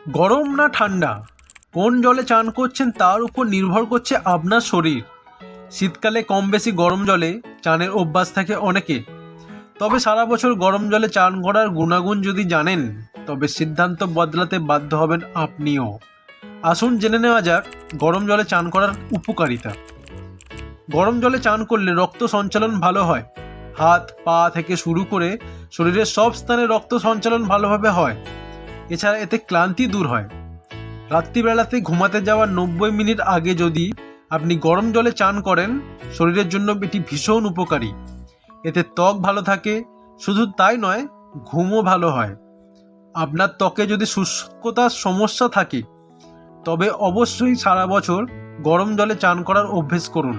গরম না ঠান্ডা, কোন জলে চান করছেন তার উপর নির্ভর করছে আপনার শরীর। শীতকালে কম বেশি গরম জলে চানের অভ্যাস থাকে অনেকে, তবে সারা বছর গরম জলে চান করার গুণাগুণ যদি জানেন তবে সিদ্ধান্ত বদলাতে বাধ্য হবেন আপনিও। আসুন জেনে নেওয়া যাক গরম জলে চান করার উপকারিতা। গরম জলে চান করলে রক্ত সঞ্চালন ভালো হয়। হাত পা থেকে শুরু করে শরীরের সব স্থানে রক্ত সঞ্চালন ভালোভাবে হয়। এছাড়া এতে ক্লান্তি দূর হয়। রাত্রিবেলাতে ঘুমাতে যাওয়ার 90 মিনিট আগে যদি আপনি গরম জলে চান করেন, শরীরের জন্য এটি ভীষণ উপকারী। এতে ত্বক ভালো থাকে, শুধু তাই নয়, ঘুমও ভালো হয়। আপনার ত্বকে যদি শুষ্কতার সমস্যা থাকে তবে অবশ্যই সারা বছর গরম জলে চান করার অভ্যেস করুন।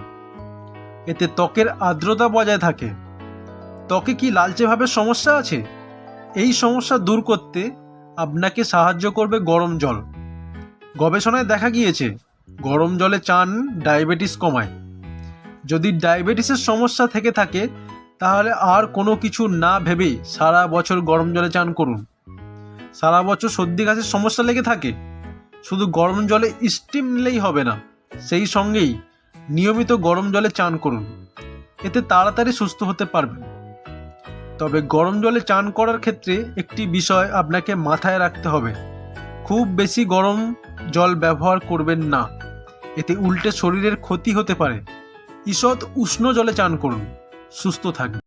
এতে ত্বকের আর্দ্রতা বজায় থাকে। ত্বকে কি লালচে ভাবের সমস্যা আছে? এই সমস্যা দূর করতে আপনাকে সাহায্য করবে গরম জল। গবেষণায় দেখা গিয়েছে গরম জলে চান ডায়াবেটিস কমায়। যদি ডায়াবেটিসের সমস্যা থেকে থাকে তাহলে আর কোনো কিছু না ভেবে সারা বছর গরম জলে চান করুন। সারা বছর সর্দি কাশির সমস্যা লেগে থাকে, শুধু গরম জলে স্টিম নিলেই হবে না, সেই সঙ্গেই নিয়মিত গরম জলে চান করুন। এতে তাড়াতাড়ি সুস্থ হতে পারবেন। তবে গরম জলে চান করার ক্ষেত্রে একটি বিষয় আপনাকে মাথায় রাখতে হবে, খুব বেশি গরম জল ব্যবহার করবেন না, এতে উল্টে শরীরের ক্ষতি হতে পারে। ঈষৎ উষ্ণ জলে চান করুন, সুস্থ থাকবেন।